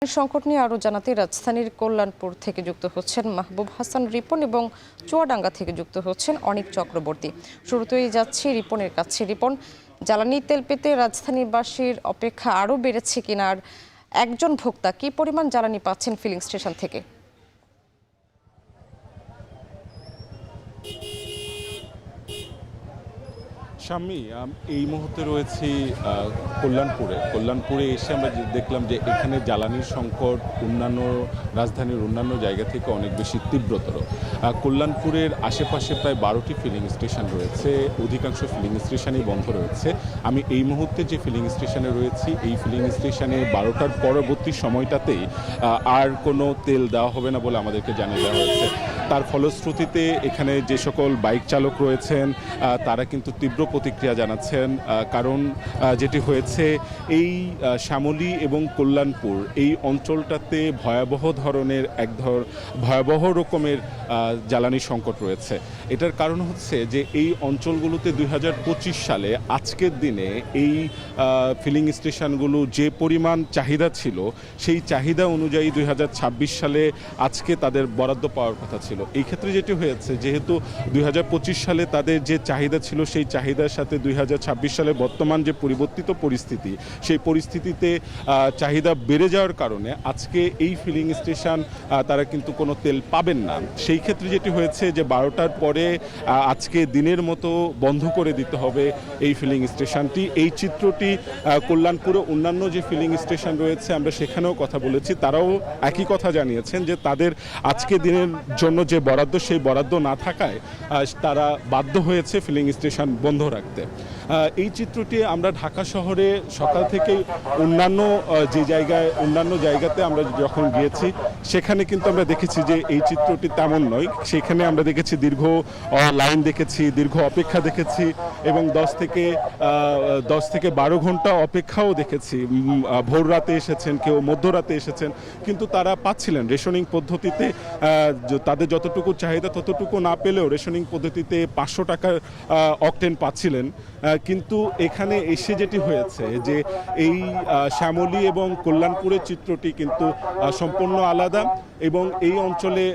সংকট নিয়ে আরো জানাতে রাজধানীর কল্যাণপুর থেকে যুক্ত হচ্ছেন মাহবুব হাসান রিপন এবং চুয়াডাঙ্গা থেকে যুক্ত হচ্ছেন অনিক চক্রবর্তী। শুরুতেই যাচ্ছি রিপনের কাছে। রিপন, জ্বালানি তেল পেতে রাজধানীবাসীর অপেক্ষা আরো বেড়েছে কিনা, আর একজন ভোক্তা কি পরিমাণ জ্বালানি পাচ্ছেন ফিলিং স্টেশন থেকে? শাম্মী, এই মুহূর্তে রয়েছি কল্যাণপুরে এসে আমরা দেখলাম যে এখানে জ্বালানির সংকট অন্যান্য রাজধানীর অন্যান্য জায়গা থেকে অনেক বেশি তীব্রতর। কল্যাণপুরের আশেপাশে প্রায় 12টি ফিলিং স্টেশন রয়েছে, অধিকাংশ ফিলিং স্টেশনই বন্ধ রয়েছে। আমি এই মুহূর্তে যে ফিলিং স্টেশনে রয়েছি, এই ফিলিং স্টেশনে 12টার পরবর্তী সময়টাতেই আর কোনো তেল দেওয়া হবে না বলে আমাদেরকে জানিয়ে দেওয়া হয়েছে। তার ফলশ্রুতিতে এখানে যে সকল বাইক চালক রয়েছেন তারা কিন্তু তীব্র প্রতিক্রিয়া জানাচ্ছেন, কারণ যেটি হয়েছে এই শ্যামলী এবং কল্যাণপুর এই অঞ্চলটাতে ভয়াবহ রকমের জ্বালানি সংকট রয়েছে। এটার কারণ হচ্ছে যে এই অঞ্চলগুলোতে 2025 সালে আজকের দিনে এই ফিলিং স্টেশনগুলো যে পরিমাণ চাহিদা ছিল, সেই চাহিদা অনুযায়ী 2026 সালে আজকে তাদের বরাদ্দ পাওয়ার কথা ছিল। এই ক্ষেত্রে যেটি হয়েছে, যেহেতু 2025 সালে তাদের যে চাহিদা ছিল সেই চাহিদার সাথে 2026 সালে বর্তমান যে পরিবর্তিত পরিস্থিতি, সেই পরিস্থিতিতে চাহিদা বেড়ে যাওয়ার কারণে আজকে এই ফিলিং স্টেশন তারা কিন্তু কোনো তেল পাবেন না। সেই ক্ষেত্রে যেটি হয়েছে যে 12টার পরে আজকে দিনের মতো বন্ধ করে দিতে হবে এই ফিলিং স্টেশনটি। এই চিত্রটি কল্যাণপুরে অন্যান্য যে ফিলিং স্টেশন রয়েছে আমরা সেখানেও কথা বলেছি, তারাও একই কথা জানিয়েছেন যে তাদের আজকে দিনের জন্য যে বরাদ্দ, সেই বরাদ্দ না থাকায় তারা বাধ্য হয়েছে ফিলিং স্টেশন বন্ধ রাখতে। এই চিত্রটি আমরা ঢাকা শহরে সকাল থেকেই অন্যান্য জায়গাতে আমরা যখন গিয়েছি সেখানে কিন্তু আমরা দেখেছি যে এই চিত্রটি তেমন নয়। সেখানে আমরা দেখেছি দীর্ঘ লাইন দেখেছি, দীর্ঘ অপেক্ষা দেখেছি এবং 10 থেকে 12 ঘন্টা অপেক্ষাও দেখেছি। ভোর রাতে এসেছেন, কেউ মধ্যরাতে এসেছেন, কিন্তু তারা পাচ্ছিলেন রেশনিং পদ্ধতিতে তাদের যতটুকু চাহিদা ততটুকু না পেলেও রেশনিং পদ্ধতিতে 500 টাকার অকটেন পাচ্ছিলেন। কিন্তু এখানে এসে যেটি হয়েছে যে এই শ্যামলী এবং কল্যাণপুরের চিত্রটি কিন্তু সম্পূর্ণ আলাদা এবং এই অঞ্চলে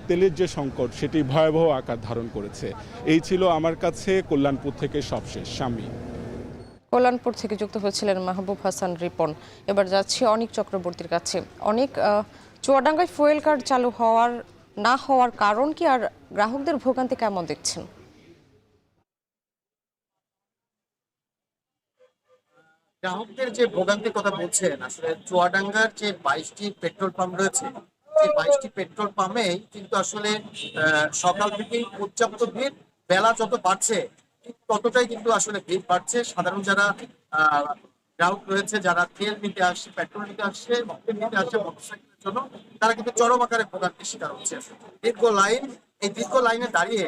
তেলের যে সংকট সেটি ভয়াবহ আকার ধারণ করেছে। এই ছিল আমার কাছে কল্যাণপুর থেকে সবশেষ। স্বামী, কল্যাণপুর থেকে যুক্ত হয়েছিলেন মাহবুব হাসান রিপন। এবার যাচ্ছি অনিক চক্রবর্তীর কাছে। অনেক, চুয়াডাঙ্গায় ফুয়েল কার্ড চালু না হওয়ার কারণ কি, আর গ্রাহকদের ভোগান্তি কেমন দেখছেন? গ্রাহকদের যে ভোগান্তির কথা বলছেন, আসলে চুয়াডাঙ্গার যে 22টি পেট্রোল পাম্প রয়েছে, সেই 22টি পেট্রোল পাম্পে কিন্তু আসলে সকাল থেকেই পর্যাপ্ত ভিড়। বেলা যত বাড়ছে ঠিক ততটাই কিন্তু আসলে ভিড় বাড়ছে। সাধারণ যারা গ্রাহক রয়েছে, যারা তেল নিতে আসছে, পেট্রোল নিতে আসছে, অকটেন নিতে আসছে মোটরসাইকেলের জন্য, তারা কিন্তু চরম আকারে ভোগান্তির শিকার হচ্ছে। দীর্ঘ লাইনে দাঁড়িয়ে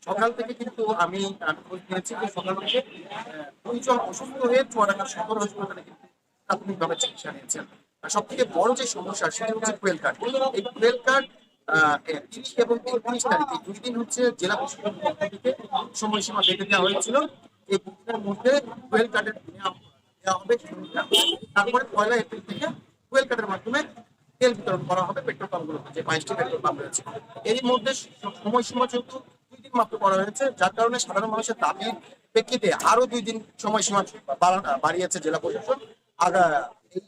সকাল থেকে কিন্তু আমি খোঁজ নিয়েছি যে সকাল থেকে 2 জন অসুস্থ হয়ে চুয়াডাঙ্গা সদর হাসপাতালে কিন্তু প্রাথমিকভাবে চিকিৎসা নিয়েছেন। সব থেকে বড় যে সমস্যা সেটা হচ্ছে ফুয়েল কার্ড। এই ফুয়েল কার্ড 30 এবং 31 তারিখে 2 দিন হচ্ছে জেলা প্রশাসনের পক্ষ থেকে সময়সীমা বেঁধে দেওয়া হয়েছিল। এই 2 দিনের মধ্যে ফুয়েল কার্ডের দেওয়া হবে। তারপরে 1 এপ্রিল থেকে ফুয়েল কার্ডের মাধ্যমে তেল বিতরণ করা হবে পেট্রোল পাম্পগুলোতে, যে 22টি পেট্রোল পাম্প রয়েছে। এর মধ্যে সময়সীমা যেহেতু 2 দিন মাত্র করা হয়েছে, যার কারণে সাধারণ মানুষের দাবির প্রেক্ষিতে আরো 2 দিন সময়সীমা বাড়িয়েছে জেলা প্রশাসন। এই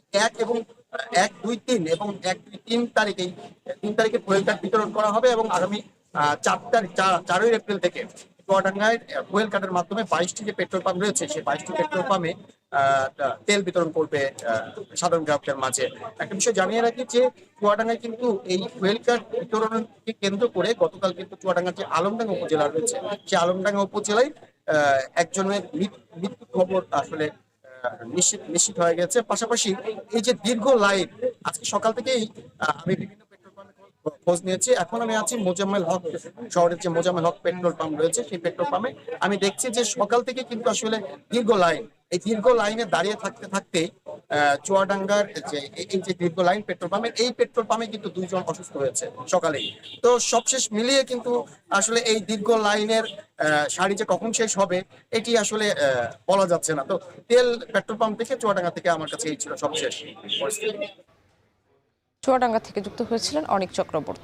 1, 2, 3 এবং 1, 2, 3 তারিখে 3 তারিখে ফুয়েল কার্ড বিতরণ করা হবে এবং আগামী 4 এপ্রিল থেকে চুয়াডাঙ্গায় ফুয়েল কার্ডের মাধ্যমে 22টি যে পেট্রোল পাম্প রয়েছে, সেই 22টি পেট্রোল পাম্পে তেল বিতরণ করবে সাধারণ গ্রাহকদের মাঝে। একটা বিষয় জানিয়ে রাখি যে চুয়াডাঙ্গায় কিন্তু এই ফুয়েল কার্ড বিতরণকে কেন্দ্র করে গতকাল কিন্তু চুয়াডাঙ্গার যে আলমডাঙ্গা উপজেলা রয়েছে, সেই আলমডাঙ্গা উপজেলায় একজনের মৃত্যু খবর আসলে নিশ্চিত হয়ে গেছে। পাশাপাশি এই যে দীর্ঘ লাইন, আজকে সকাল থেকেই আমি বিভিন্ন পেট্রোল পাম্পে খোঁজ নিয়েছি। এখন আমি আছি মোজাম্মেল হক শহরের যে মোজাম্মেল হক পেট্রোল পাম্প রয়েছে, সেই পেট্রোল পাম্পে আমি দেখছি যে সকাল থেকে কিন্তু আসলে দীর্ঘ লাইন। এই দীর্ঘ লাইনে দাঁড়িয়ে থাকতে চুয়াডাঙ্গার এই যে দীর্ঘ লাইন পেট্রোল পাম্পে, এই পেট্রোল পাম্পে কিন্তু 2 জন অসুস্থ হয়েছে সকালেই। তো সবশেষ মিলিয়ে কিন্তু আসলে এই দীর্ঘ লাইনের সারি যে কখন শেষ হবে এটি আসলে বলা যাচ্ছে না। তো পেট্রোল পাম্প থেকে চুয়াডাঙ্গা থেকে আমার কাছে এই ছিল সবশেষ পরিস্থিতি। চুয়াডাঙ্গা থেকে যুক্ত হয়েছিলেন অনিক চক্রবর্তী।